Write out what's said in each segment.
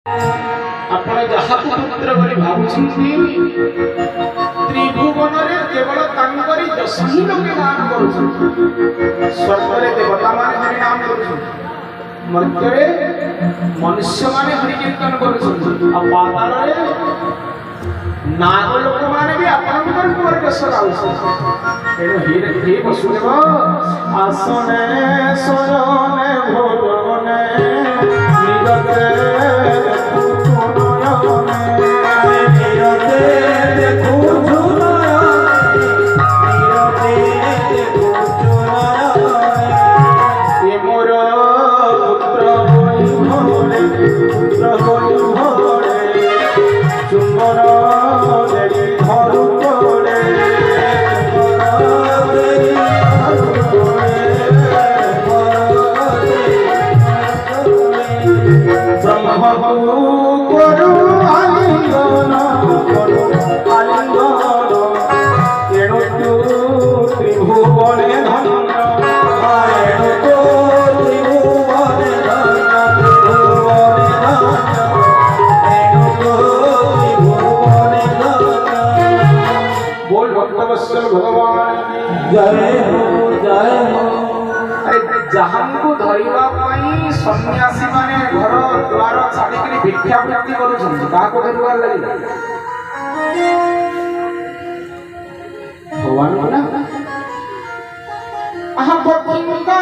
ଆପଣ ଯାହାକୁ ପୁତ୍ର ବୋଲି ଭାବୁଛନ୍ତି ତ୍ରିଭୁବନରେ କେବଳ ତାଙ୍କରି ଯଶ ହିଁ ଲୋକେ ଗାନ କରୁଛନ୍ତି। ସ୍ୱର୍ଗରେ ଦେବତାମାନେ ହରି ନାମ କରୁଛନ୍ତି, ମର୍ତ୍ତ୍ୟରେ ମନୁଷ୍ୟମାନେ ହରି କୀର୍ତ୍ତନ କରୁଛନ୍ତି, ଆଉ ପାତାଳରେ ନାଗ ଲୋକମାନେ ବି ଆପଣଙ୍କର ପରିବେଶ ଗାଉଛନ୍ତି। ତେଣୁ ହେ ବସୁଦେବ ଆସନେ ଶୟନେ ଭୋଜନେ ନିରତେ सन्यासी माने घर द्वार छाड़ी भिक्षा प्राप्ति करुछन्ति काको धरवार लागि भगवान ना अहम पतिंका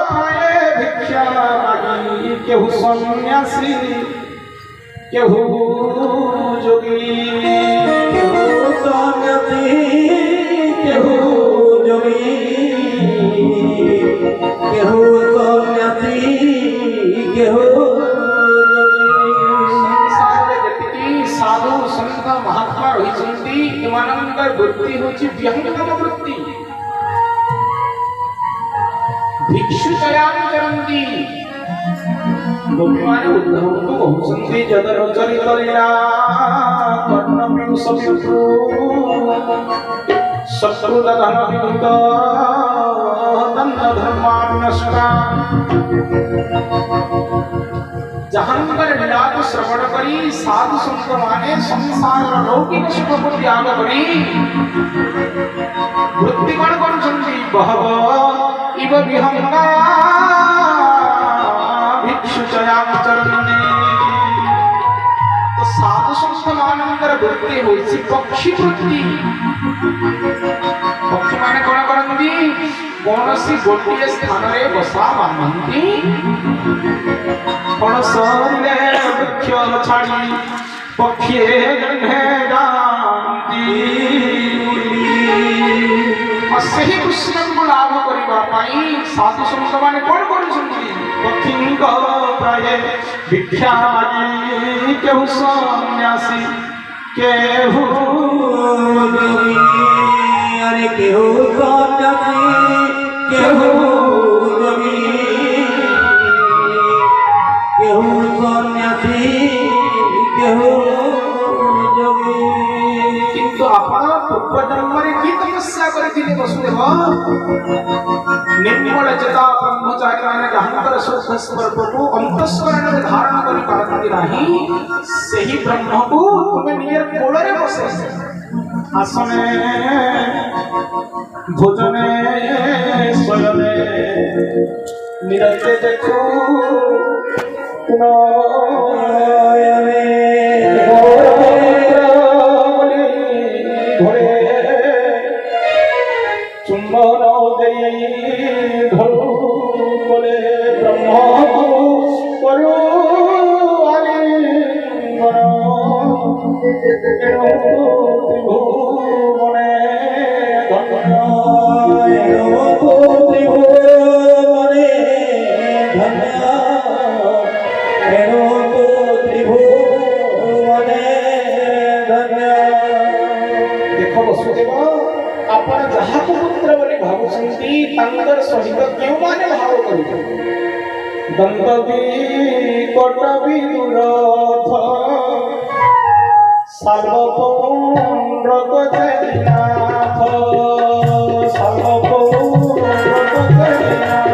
पाए भिक्षा मागी केहु सन्यासी केहु जोगी केहु सन्यासी केहु जोगी केहु सन्यासी साधु संत महात्मा रही वृत्ति हूँ विहंगम वृत्ति भिक्षु चयाचरती गोपी माने उद्धव को कहते जदर चरित लीला कर्णपियुष विप्रू शत्रुदधन विभूत दंड धर्मान्नष्टा जहांकर लीला को श्रवण करी साधु संत माने संसार लौकिक सुख को त्याग करी वृत्ति कौन करुछन्ति बहव इव विहंगा भिक्षु चयाचरन्ति। तो साधु संत मानकर वृत्ति होइछि पक्षी वृत्ति। पक्षी माने कौन करन्ति कौनसी गोटिए स्थान रे बसा बांधन्ति पड़सरे वृक्ष छाड़ी पक्षी सही कृष्ण को लाभ करने साधु संत मैंने कौन कर पक्षी प्राय भिक्षा मागी केहू सन्यासी केहू अरे केहू सन्यासी केहू किंतु आपण पूर्व जन्म रे की तपस्या करथिले वसुदेव निर्मल जता ब्रह्मचारी माने जहांकर शुद्ध स्वरूप को अंतस्करण रे धारण करि पारती नाही सेही ब्रह्म को तुमे नियर कोल रे बसे आसने भोजने स्वयने निरते देखो चुंबन धरू बोले ब्रह्म करो आलिंगन त्रिभुवने आपण जहाँ को पुत्र बोली भावुछन्ति तांकर सहित क्यों माने भाव करितो दंतवी कोटवी दुरथ सर्वपौंड्र गजनाथ सर्वपौंड्र गजनाथ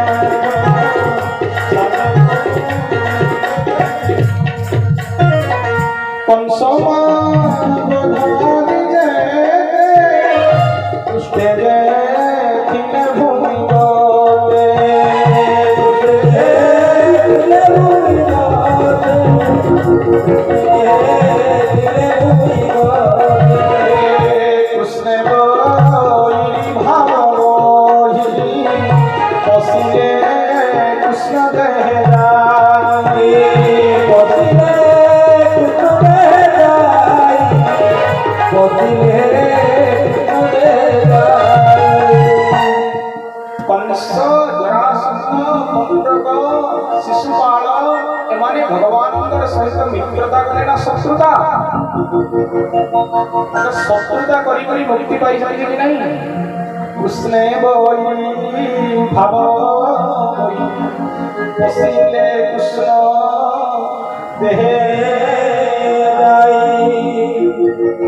शिशुपाल एमाने भगवान सहित मित्रता करे ना शत्रुता शत्रुता करी करी मुक्ति पाई जाए कि नहीं कृष्णे बोई भाव पसिले कृष्ण देहे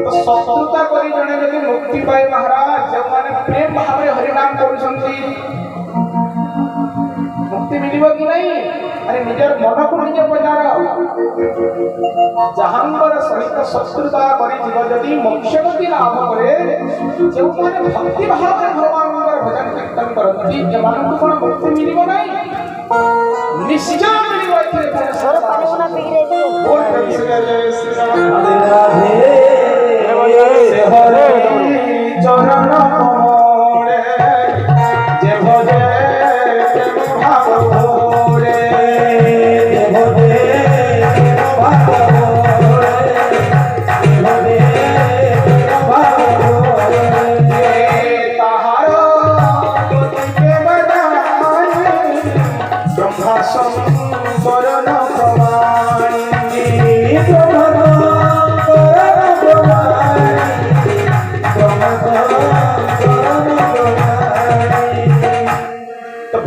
तो शत्रुता करी जने यदि मुक्ति पाए महाराज जो माने प्रेम भाव रे हरि नाम करूछंती मुक्ति मिलिबो कि नहीं अरे निजर मन को निजे पजार जहांगर सहित शत्रुता करी जीव यदि मोक्ष गति लाभ करे जो माने भक्ति भाव रे भगवान भजन कीर्तन करती एमान को कोन मुक्ति मिलिबो नहीं निश्चय मिलिबो इथे सर पानी ना पी रे बोल जय श्री राम राधे राधे से हरे चरण कमले जे भजे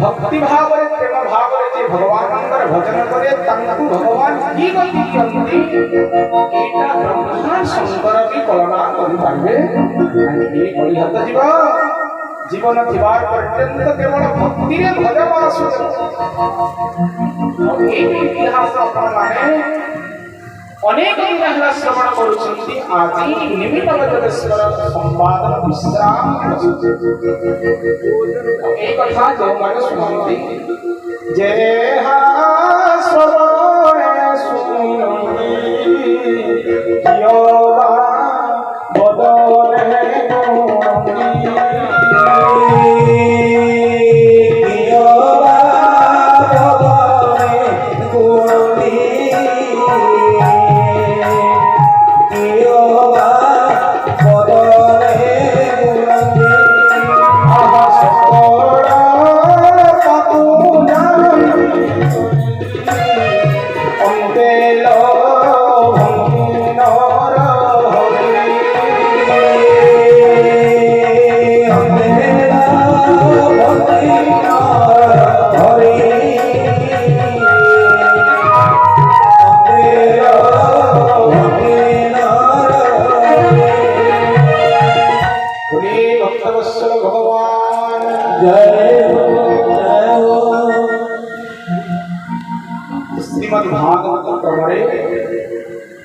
भक्ति भाव रे प्रेम भाव रे जे भगवान भजन करे तंकु भगवान की गति करती एटा ब्रह्मा शंकर भी कल्पना करि पाबे ए कहि हत जीवन थिबार पर्यंत केवल भक्ति रे भजन आसु और एक इतिहास अपन माने अनेक महिला श्रवण करुछंती आदि निमित्त वज्रेश्वर संवाद विश्राम एक कथा जो माने सुनंती जे हा श्रवणे सुनंती योवा बदले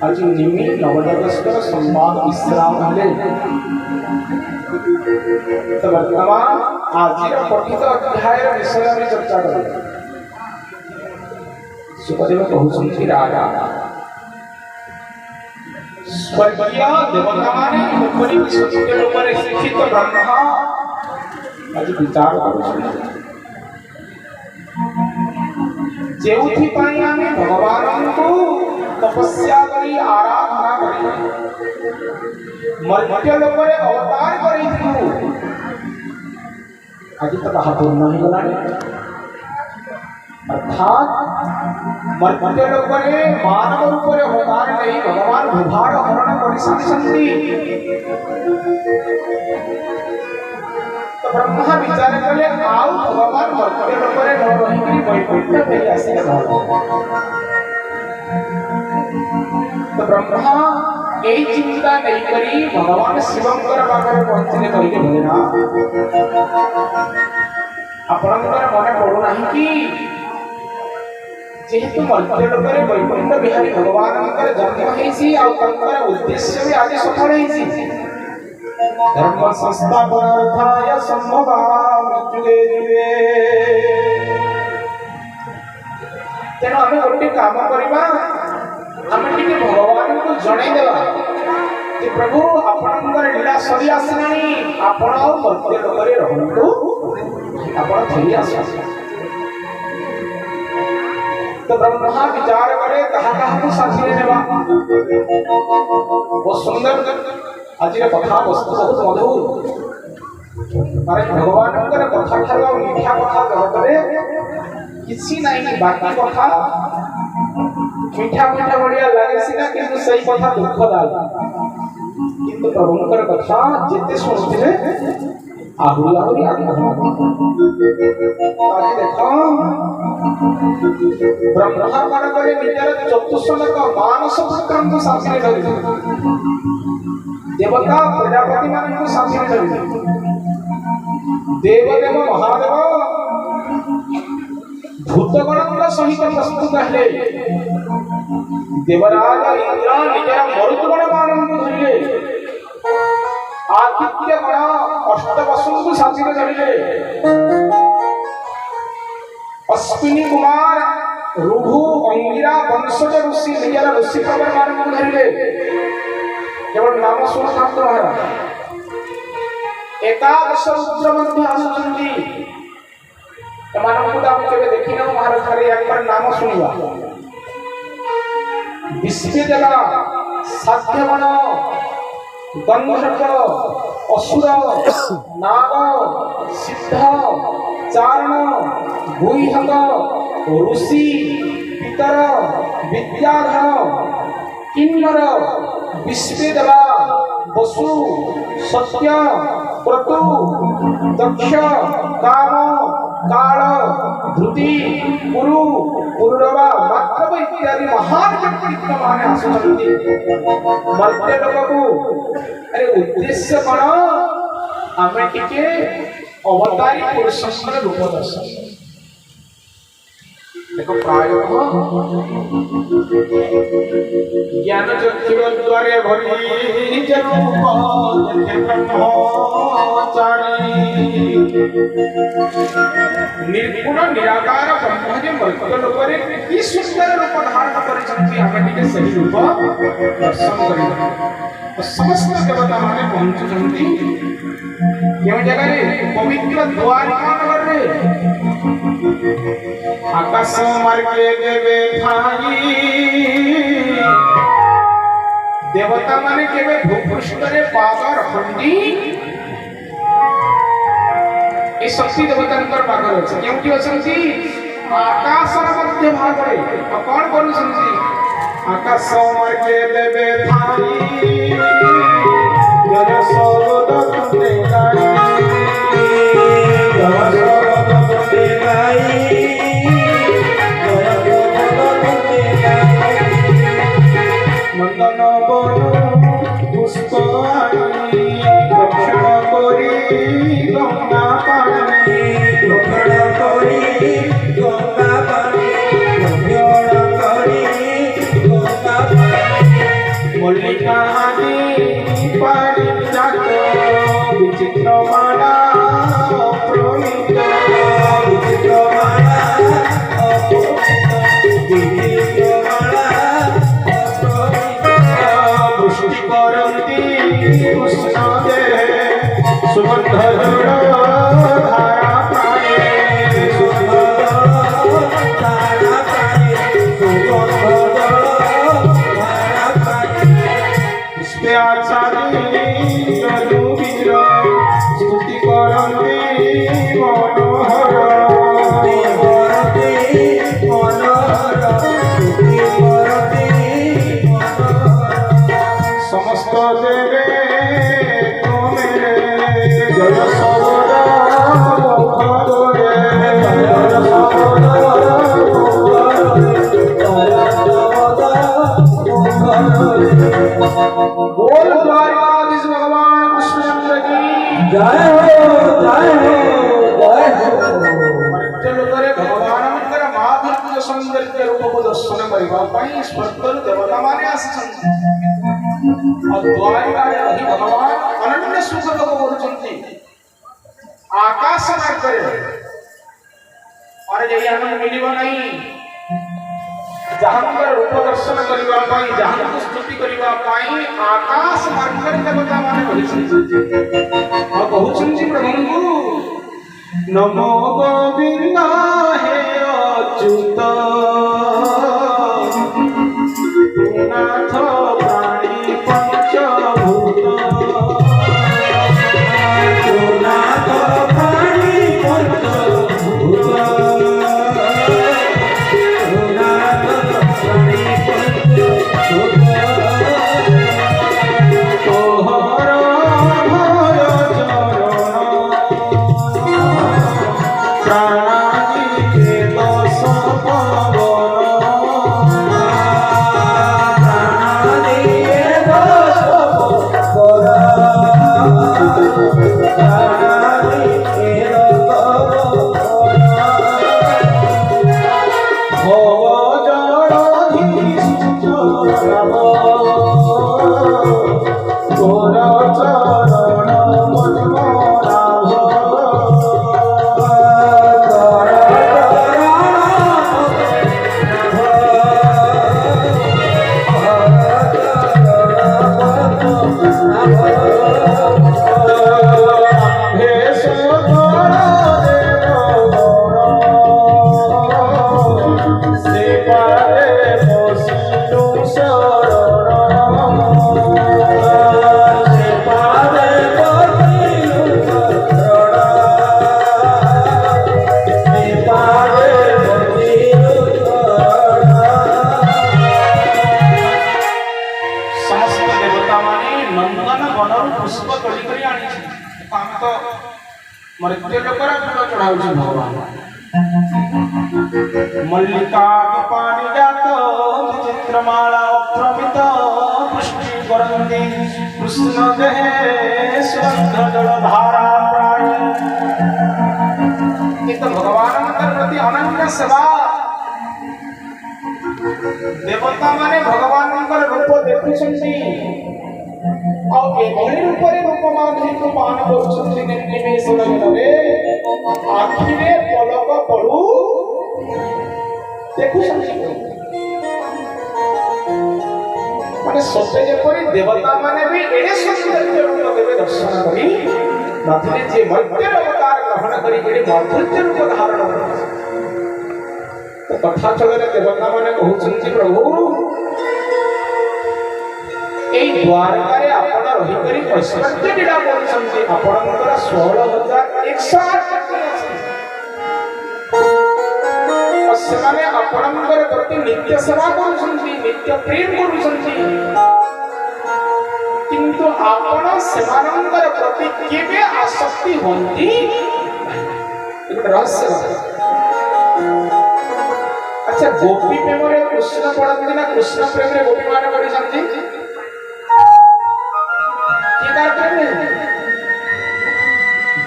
आज निम्न नवदशकर संवाद विश्राम ले तो वर्तमान आज पठित अध्याय विषय में चर्चा करें सुखदेव कहउछंती राजा स्वर्गीय देवता माने उपरि विश्व के ऊपर शिक्षित ब्रह्मा आज विचार करूछंती जेउथि पाई आमे भगवान को तपस्या करी आराधना करी मर्त्य लोक रे अवतार करिथु आज तक पूर्ण ही गलानी अर्थात मर्त्य लोक रे मानव रूप रे अवतार नहीं भगवान भूभार हरण करि सारिसंती तो ब्रह्मा विचार कले आउ भगवान मर्त्य लोक रे न रही करी वैकुंठ में आसी तो ब्रह्मा यही चिंता नहीं करी भगवान शिवंकर पाखरे पहुंचले कहिले भैरा आपनकर मने पड़ो नाही कि जेहेतु मर्त्य लोकरे वैकुंठ बिहारी भगवानଙ୍କର जन्म ହେଇଛି ଆଉ ତାଙ୍କର ଉଦ୍ଦେଶ୍ୟ ବି ଆଜି ସଫଳ ହେଇଛି धर्म संस्थापनार्थाय संभवामि जुगे जुगे तेणु आम गोटे काम करवा आम टिके भगवान को जणै देवा कि प्रभु आपणकर लीला सरी आसलानी आपण मर्त्य लोकरे रहंतु आपण फेरी आस तो ब्रह्मा विचार करे कहा को साथी नेबा बहुत सुंदर आज कथा वस्तु बहुत मधुर मारे भगवान कथा ठार मीठा कथा जगत किसी नहीं बाकी कथा मीठा मीठा बढ़िया लगे सीना किंतु सही कथा दुख लागे किंतु प्रभुंकर कथा जिते सुनते आहुरी आहुरी आगे आज देखो ब्रह्मा मन करे निजर चतुष्लक मानस पुत्रन को साथी धरि देवता प्रजापति मान को साथी धरि देवदेव महादेव भूतगण सहित प्रस्तुत हेले देवराज इंद्र निजर मरुतगण मान को धरिले आदित्य गण अष्टवसु को साथी धरिले अश्विनी कुमार रुभु अंगिरा वंशज ऋषि निजर ऋषि प्रवर मान को धरिले केवल नाम सुन शांत महाराज एकादश रुद्र मध्य आसुचंदी एमानकु हम केबे देखिना महाराज खाली एक बार नाम सुनिबा विश्वदेवा साध्यगण गंधर्व असुर नाग सिद्ध चारण भूइहंग ऋषि पितर विद्याधर किन्नर विश्वदेवा वसु सत्य क्रतु दक्ष काम काल धृति कुरु कुरुरवा मात्रव इत्यादि महान व्यक्तित्व माने आसुचंती मर्त्य लोककु अरे उद्देश्य कण आमे टिके अवतारी पुरुषंकर रूप दर्शन देखो प्रायः ज्ञान चक्षुर द्वारे भरी जरूप देखे ब्रह्मचारी निर्गुण निराकार ब्रह्म जे मर्त्य लोकरे कि सुंदर रूप धारण करिसंती आमे टिके सही रूप दर्शन करिबा तो समस्त देवता माने पहुंचुचंती केउ जगह रे पवित्र द्वारिका नगर रे आकाश मार्गे देवे ठाई देवता माने केवे भूपृष्ठ रे पाद रखंडी ए शक्ति देवतांकर पागर अछि केउटी असंती आकाश मध्य भाग रे कोन करूसंती आकाश मार्गे देवे ठाई जन सबद तुते गाई जन सबद तुते गाई मंदन बन पुष्प आनी रक्षण करी गंगा पानी रक्षण करी गंगा पानी रक्षण करी गंगा पानी मल्लिका आदि पानी जात विचित्र माला अप्रमित विचित्र माला अप्रमित विचित्र माला कृष्ण दे सुगंध धारा पाए सुगंध धारा पाए सुगंध धारा पाए इसके आचार्य रघुवीर स्तुति करते मनोहर मनोहर स्तुति करते समस्त देवे जय सबद मुखरे जय सबद मुखरे बोल द्वारकाधीश भगवान कृष्णचंद्र की जय हो जय हो जय हो मर्त्य लोकरे भगवान मंदिर महाभक्त सौंदर्य रूप दर्शन करने स्वर्गर देवता माने आसिछन्ति और द्वारिकारे रही भगवान अनन्य सुख भोग करुछन्ति आकाश मार्गरे और यही आनंद मिलिब नहीं जहांकर रूप दर्शन करबा पाई जहांको स्तुति करबा पाई आकाश मार्गरे देवता माने रहिछन्ति और कहउछन्ति प्रभु नमो गोविंद हे अच्युत नाथ प्राणी पंचभूत नाथ प्राणी पंचभूत नाथ प्राणी पंचभूत तोहर भय चरण प्राणी के दस पवन मृत्यु लोकर फूल चढ़ाऊँ भगवान मल्लिका पानी जात चित्रमाला अप्रमित पुष्टि करन्ति कृष्ण देहे सुगंध जल धारा प्राणी तो भगवान प्रति अनन्य सेवा देवता माने भगवान रूप देखुछन्ति और एभली रूपरे रूपमाधुरी को पान करुछन्ति निमेष लगनरे आखिरे पलक पड़ू देखुछन्ति माने सत्य जेपरि देवता माने भी एडे सौंदर्य रूप देवे दर्शन करी नथिले जे मध्य अवतार ग्रहण करी एडे माधुर्य रूप धारण करी तो कथा चलरे देवता माने कहउछन्ति प्रभु এই দ্বারকারে আপন রহি করি ঐশ্বর্য লীলা করছন্তি আপনଙ୍କର 16108 ସେମାନେ ଆପଣଙ୍କର ପ୍ରତି ନିତ୍ୟ ସେବା କରୁଛନ୍ତି ନିତ୍ୟ ପ୍ରେମ କରୁଛନ୍ତି କିନ୍ତୁ ଆପଣ ସେମାନଙ୍କର ପ୍ରତି କେବେ ଆସକ୍ତି ହୁଅନ୍ତି ଗୋଟେ ରହସ୍ୟ ଆଚ୍ଛା ଗୋପୀ ପ୍ରେମରେ କୃଷ୍ଣ ପଡ଼ନ୍ତି ନା କୃଷ୍ଣ ପ୍ରେମରେ ଗୋପୀ ମାନେ ପଡ଼ିଛନ୍ତି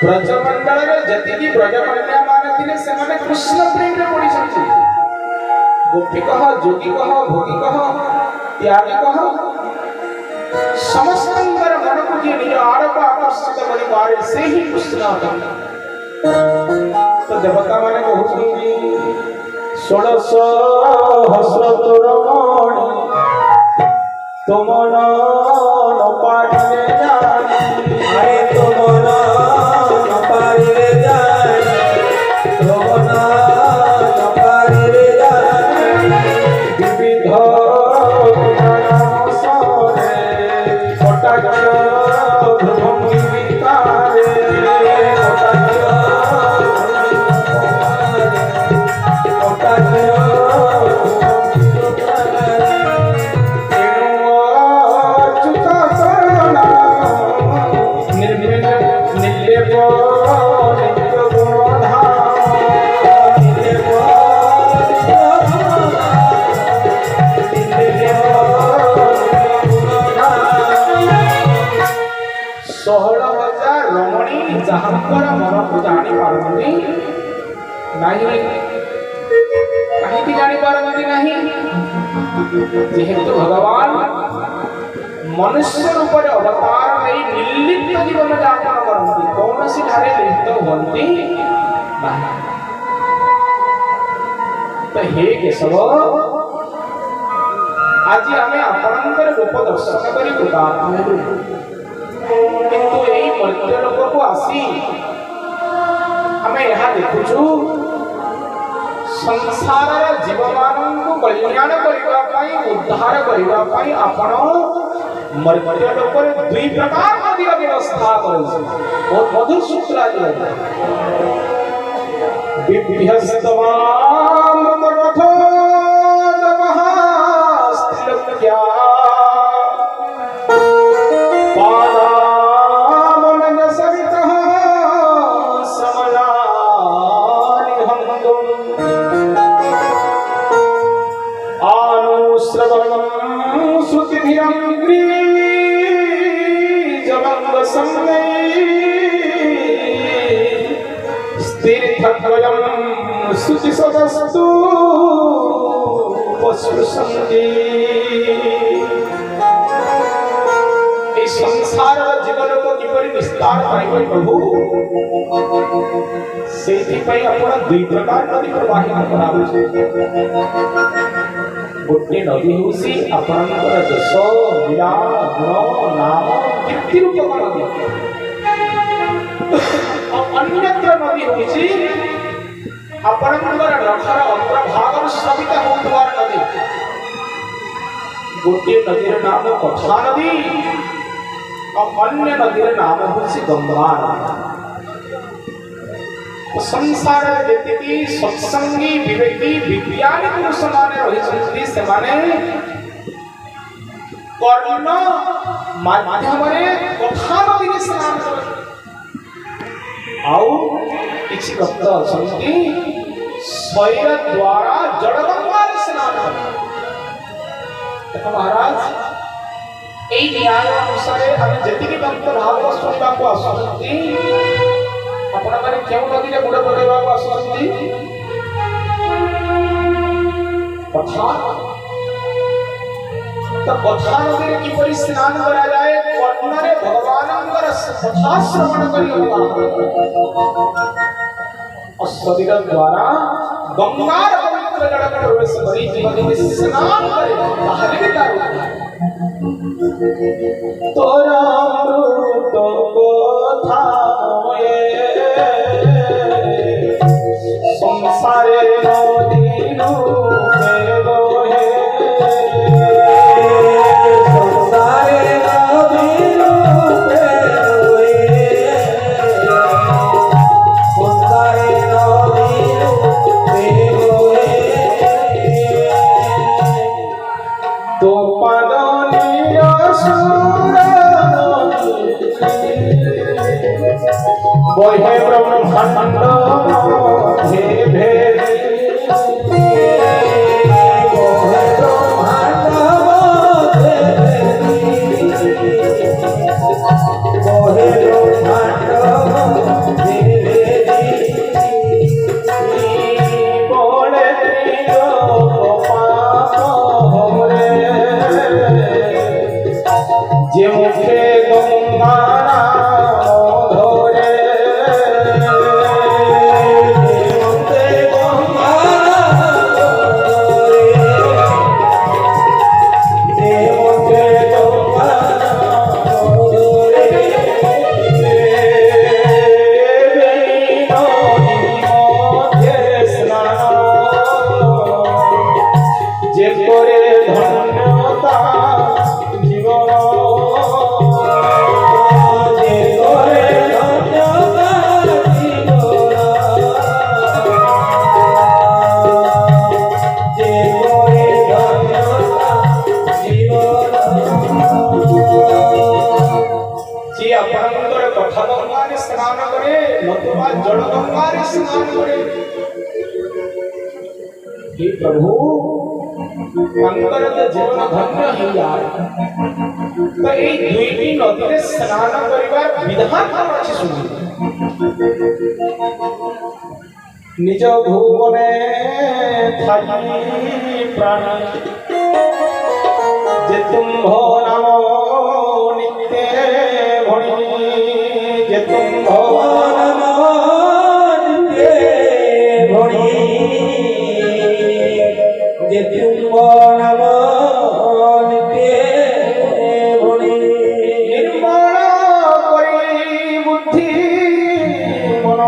ब्रजमंडल जति ब्रजकन्या माने थिले सेमाने कृष्ण प्रेम रे पड़ी छथि गोपी कह जोगी कह भोगी कह त्यागी कह समस्तंकर मन को जे निज आड़क आकर्षित करि पारे से ही कृष्ण तो देवता माने कहउछन्ति 16 रमणी तुमन न पाड़िले जानी अरे तुमन न पाड़िले जानी तुमन न पाड़िले जानी विविध सरे कटाक्ष भूमि विकारे कहीं जानी पारती नहीं जेहेतु भगवान मनुष्य रूप अवतार नहीं निर्लिप्त जीवन यापन करती कौन सी ठारे लिप्त होती तो हे केशव आज आम आपणकर रूप दर्शन कर किंतु यही मर्त्य लोक को आसी आम यह देखुचु संसार जीव मान कल्याण करने उद्धार करने आपण मर्त्य लोक दुई प्रकार नदीर व्यवस्था कर बहुत मधुर सूत्र आज संसार जीवन को किपरि विस्तार पाइबे प्रभु सेति पई आपण दुई प्रकार नदी प्रवाहित कराउछि गोटे नदी होसी आपनकर जस लीला गुण नाम कीर्ति रूप नदी अन्यत्र नदी होछि आपनकर नखर अंतर्भाग स्रवित होतवार नदी गोटे नदीर नाम कथा नदी और अन्य नदीर नाम होछि गंगा संसार जेतिकी सत्संगी विवेकी विज्ञानी पुरुष माने रहिसंती से माने कर्ण माध्यम रे कथा नदी रे स्नान कर आउ किछि भक्त अछंती शैर द्वारा जड़गंगा रे स्नान कर देखो महाराज এই न्याय अनुसारे हमें जेतिकी भक्त भागवत सुनबा को आसुती अपना माने केउ नदी रे बुड़ पड़ेबा को आसुती कथा तो कथा नदी रे किपरि स्नान करा जाए कर्ण रे भगवानंकर कथा श्रवण करि होला शरीर द्वारा गंगार पवित्र जल में प्रवेश करी जीवन में स्नान करे बाहर भी तारू तोरा अमृत कथा मोए संसारे नदी रूपे बोहे संसारे नदी रूपे बोहे संसारे नदी रूपे बोहे तो बोहे ब्रह्मांड हे भेद बोहे ब्रह्मांड हे भेद बोहे ब्रह्मांड हे भेद बोले त्रियो पाप हमरे जे मुखे गंगा प्रभु अंतर जीवन धन्य ही जाए तो ए दुईटी नदी रे स्नान करिबा विधान कौन अछि सुनि निज भुवने थाई प्राणी जे तुम्भ नाम नित्य भणी जे तुम्भ नाम नित्य भणी जे तुम्भ नाम नित्य भणी निर्मल करी बुद्धि मन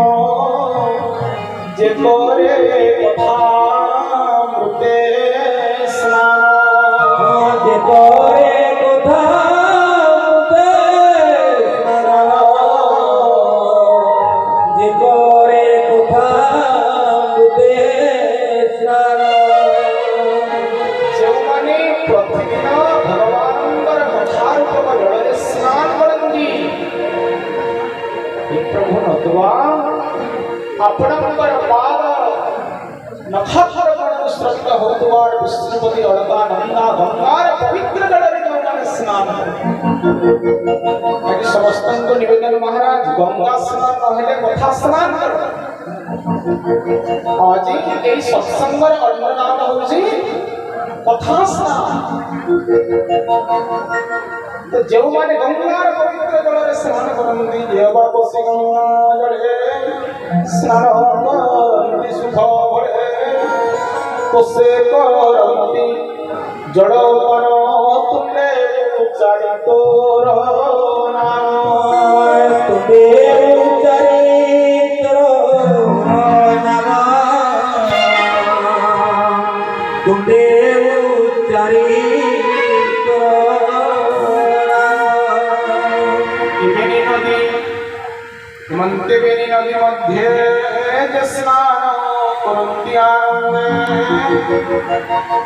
जे करे कथामृते स्नान जे करे कथामृते स्नान जे करे कथामृते स्नान ଯେଉଁମାନେ ପ୍ରତିଦିନ ଭଗବାନଙ୍କର କଥାରୂପକ ଜଳରେ ସ୍ନାନ କରନ୍ତି ହେ ପ୍ରଭୁ ନତବା ଆପଣଙ୍କର ପାଦ ନଖକରଣରୁ ସ୍ରବିତ ହେଉଥିବା ବିଷ୍ଣୁପତି ଅଳକାନନ୍ଦା ଗଙ୍ଗାର ପବିତ୍ର ଜଳରେ ଯେଉଁମାନେ ସ୍ନାନ କରନ୍ତି ଆଜି ସମସ୍ତଙ୍କୁ ନିବେଦନ ମହାରାଜ ଗଙ୍ଗା ସ୍ନାନ ନହେଲେ କଥା ସ୍ନାନ କର ଆଜି ଏହି ସତ୍ସଙ୍ଗର ଅନ୍ୟ ନାମ ହେଉଛି କଥା ସ୍ନାନ ତ ଯେଉଁମାନେ ଗଙ୍ଗାର ପବିତ୍ର ଜଳରେ ସ୍ନାନ କରନ୍ତି ଦେବା ବସି ଗଙ୍ଗା ଜଳେ ସ୍ନାନ କରନ୍ତି ସୁଖ ଭଳେ ତ ସେ କରନ୍ତି ଜଳପର ତୁଲେ ଚାରି ତୋର ନାମ ତୁମେ ଚରିତ୍ର ନାମ ତୁମେ ଚରିତ୍ର बेनी नदी मन्ते बेनी नदी मध्ये जे स्नान करन्ति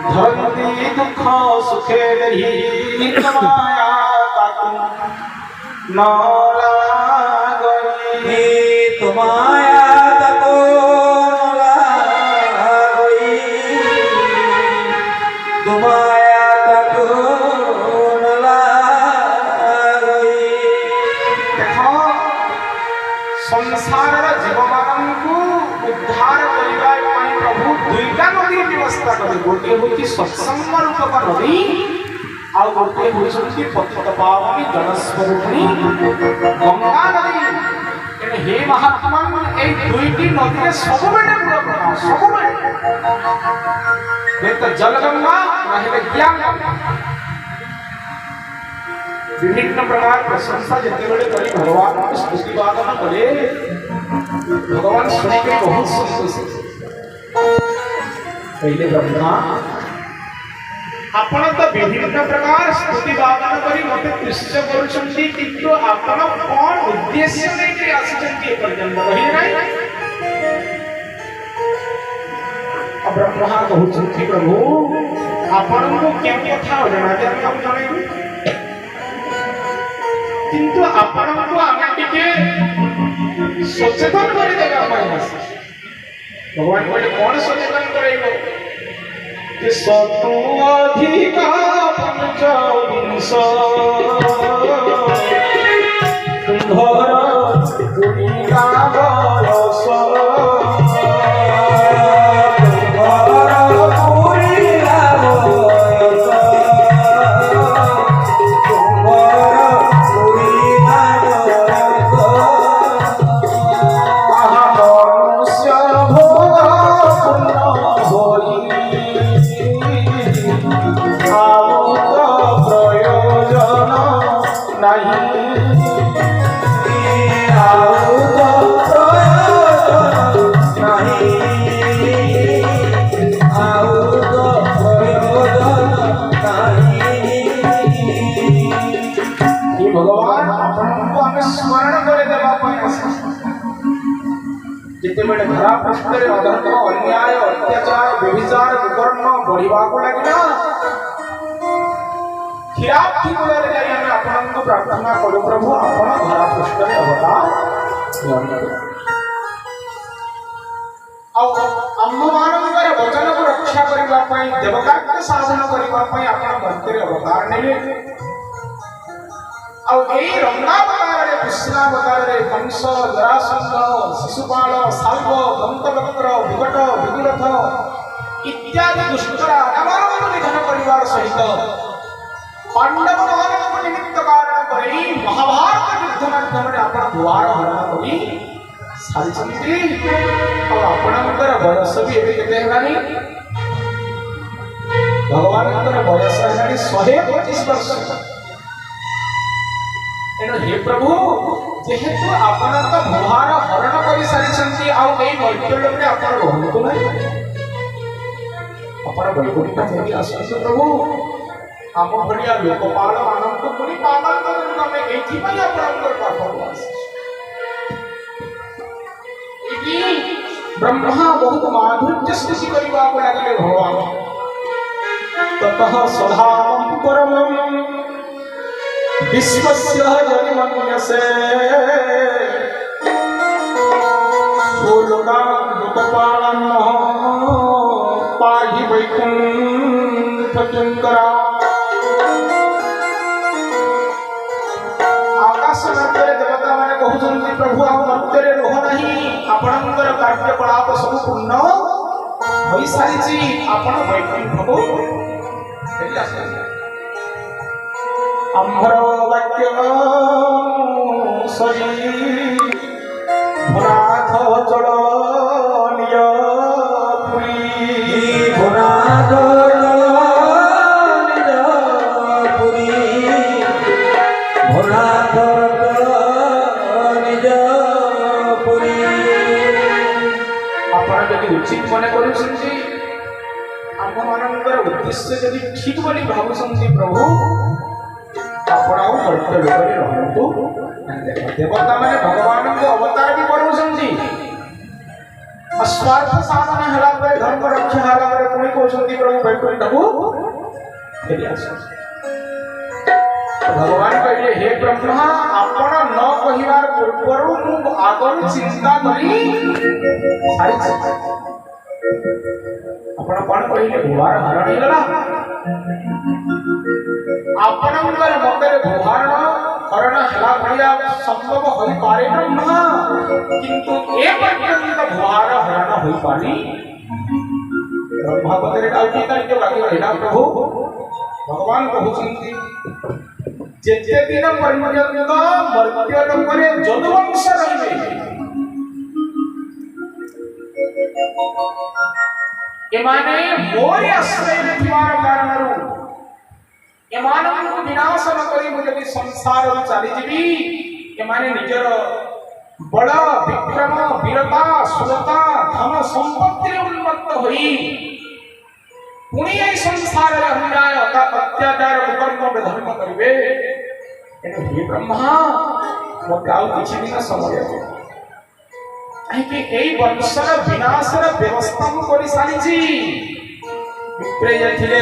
धरन्ति दुःख सुखे देहि माया ताकु न लागई तुम्हाया तको लागई तुम्हाया तको लागई देखो संसार जीवमानंकु उद्धार करिबा पई प्रभु दुईटा नदी व्यवस्था करे गोटे होती सत्संग रूपक नदी आ गोटे होती पतित पावनी जलस्वरूपिणी गंगा नदी एने हे महात्मा ए दुईटी नदी सब बेले पूरा प्रणाम सब बेले तो जल गंगा नहिले ज्ञान गंगा विभिन्न प्रकार प्रशंसा जितेबले करी भगवान को स्तुति वादन करे भगवान सुन के बहुत संतोष पहले ब्रह्मा आपण तो विभिन्न प्रकार स्तुति वादन करी मते कृष्ण करूछंती किंतु आपण कोन उद्देश्य लेके आसीछंती पर्यंत कहि नाही अब ब्रह्मा कहउछंती प्रभु आपण को क्या कथा जणा जे हम जणैबी किंतु आपनको आगे टिके सचेतन करे देगा पाइस भगवान बोले कौन सचेतन करेगो कि सतु अधिका पंचविंश तुम्हार दुनिया बरस जितेबले धरा पृष्ठरे अधर्म अन्याय अत्याचार व्यभिचार कुकर्म बढ़िबा को लागिला खिरापी मूलरे जाई हम आपनको प्रार्थना करू प्रभु आपण धरा पृष्ठरे अवतार आम्ममानंकर वचन को रक्षा करबा पई देवकार्य साधन करबा पई आपण भक्तिर अवतार नेले आ ଆଉ ଏଇ ରଙ୍ଗାବତାରରେ କୃଷ୍ଣାବତାରରେ କଂସ ଜରାସନ୍ଧ ଶିଶୁପାଳ ଶାଲ୍ବ ଦନ୍ତବକ୍ର ବିକଟ ବିଦୁରଥ ଇତ୍ୟାଦି ଦୁଷ୍ଟର ଆଗମନକୁ ନିଧନ କରିବାର ସହିତ ପାଣ୍ଡବମାନଙ୍କୁ ନିମିତ୍ତ କାରଣ କରି ମହାଭାରତ ଯୁଦ୍ଧ ମାଧ୍ୟମରେ ଆପଣ ଦୁଆର ହରଣ କରି ସାରିଛନ୍ତି। ଆଉ ଆପଣଙ୍କର ବୟସ ବି ଏବେ କେତେ ହେଲାଣି? ଭଗବାନଙ୍କର ବୟସ ହେଲାଣି 125 ବର୍ଷ। ତେଣୁ ହେ ପ୍ରଭୁ, ଯେହେତୁ ଆପଣ ତ ଭୁହାର ହରଣ କରି ସାରିଛନ୍ତି, ଆଉ ଏଇ ମର୍ତ୍ତ୍ୟଲୋକରେ ଆପଣ ରହନ୍ତୁ ନାହିଁ, ଆପଣ ବୈକୁଣ୍ଠ ଫେରି ଆସନ୍ତୁ ପ୍ରଭୁ। ଆମ ଭଳିଆ ଲୋକପାଳ ମାନଙ୍କୁ ପୁଣି ପାଗଳ କରନ୍ତୁ, ଆମେ ଏଇଥିପାଇଁ ଆପଣଙ୍କର ପାଖକୁ ଆସିଛୁ। ବ୍ରହ୍ମା ବହୁତ ମାଧୁର୍ଯ୍ୟ ସ୍ତୁତି କରିବାକୁ ଲାଗିଲେ ଭଗବାନ। ତତଃ ସଦାମଂ ପରମଂ ବିଶ୍ୱସ୍ୟ ଜନିମନ୍ୟସେ ଲୋକପାଳନ ପାହି ବୈକୁଣ୍ଠ କିଙ୍କରା। ଆକାଶ ମାର୍ଗରେ ଦେବତାମାନେ କହୁଛନ୍ତି, ପ୍ରଭୁ ଆଉ ମର୍ତ୍ତ୍ୟରେ ରୁହ ନାହିଁ, ଆପଣଙ୍କର କାର୍ଯ୍ୟକଳାପ ସବୁ ପୂର୍ଣ୍ଣ ହୋଇସାରିଛି, ଆପଣ ବୈକୁଣ୍ଠକୁ ଫେରି ଆସନ୍ତୁ। ଆମ୍ଭର ବାକ୍ୟ ସରି ଭୂନାଥ ଚଳ ନିଜ ପୁରୀ। ଭୂନାଥ ନିଜ ପୁରୀ, ଭୂନାଥ ନିଜ ପୁରୀ। ଆପଣ ଯଦି ଉଚିତ ମନେ କରୁଛନ୍ତି, ଆମମାନଙ୍କର ଉଦ୍ଦେଶ୍ୟ ଯଦି ଠିକ ବୋଲି ଭାବୁଛନ୍ତି ପ୍ରଭୁ, ଆପଣ ଆଉ ମର୍ତ୍ତ୍ୟ ଲୋକରେ ରହନ୍ତୁ। ଦେବତାମାନେ ଭଗବାନଙ୍କୁ ଅବତାର ବି କରୁଛନ୍ତି। ସ୍ୱାର୍ଥ ସାଧନ ହେଲା ପରେ, ଧର୍ମ ରକ୍ଷା ହେଲା ପରେ ପୁଣି କହୁଛନ୍ତି ପ୍ରଭୁ ବୈକୁଣ୍ଠକୁ ଫେରି ଆସନ୍ତୁ। ଭଗବାନ କହିଲେ, ହେ ବ୍ରହ୍ମା, ଆପଣ ନ କହିବାର ପୂର୍ବରୁ ମୁଁ ଆଗରୁ ଚିନ୍ତା କରି ସାରିଛି। ଆପଣ କଣ କହିଲେ? ଭୁହାର ହରଣ ହେଇଗଲା। ଆପଣଙ୍କର ମତରେ ଭୁହାର ହରଣ ହେଲା ଭଳିଆ ସମ୍ଭବ ହୋଇପାରେ ବ୍ରହ୍ମା, କିନ୍ତୁ ଏ ପର୍ଯ୍ୟନ୍ତ ଭୁହାର ହରଣ ହୋଇପାରି। ବ୍ରହ୍ମା ପଦରେ କାର୍ଯ୍ୟ ବାକି ରହିଲା ପ୍ରଭୁ। ଭଗବାନ କହୁଛନ୍ତି, ଯେତେ ଦିନ ପର୍ଯ୍ୟନ୍ତ ମର୍ତ୍ତ୍ୟ ଲୋକରେ ଯଦୁବଂଶ ରହିବେ, ଏମାନେ ମୋରି ଆଶ୍ରୟରେ ଥିବାର କାରଣରୁ ଏମାନଙ୍କୁ ବିନାଶ ନ କରି ମୁଁ ଯଦି ସଂସାରରୁ ଚାଲିଯିବି, ଏମାନେ ନିଜର ବଳ ବିକ୍ରମ ବୀରତା ସୁରତା ଧନ ସମ୍ପତ୍ତିରେ ଉନ୍ମତ୍ତ ହୋଇ ପୁଣି ଏହି ସଂସାରରେ ଅନ୍ୟାୟ ଅତ୍ୟାଚାର କୁକର୍ମ ଧର୍ମ କରିବେ। ଏଣୁ ହେ ବ୍ରହ୍ମା, ମୋତେ ଆଉ କିଛି ଦିନ ସମୟ ଦିଅ, କାହିଁକି ଏଇ ବଂଶର ବିନାଶର ବ୍ୟବସ୍ଥା ମୁଁ କରି ସାରିଛି। ବିପ୍ରେୟ ଥିଲେ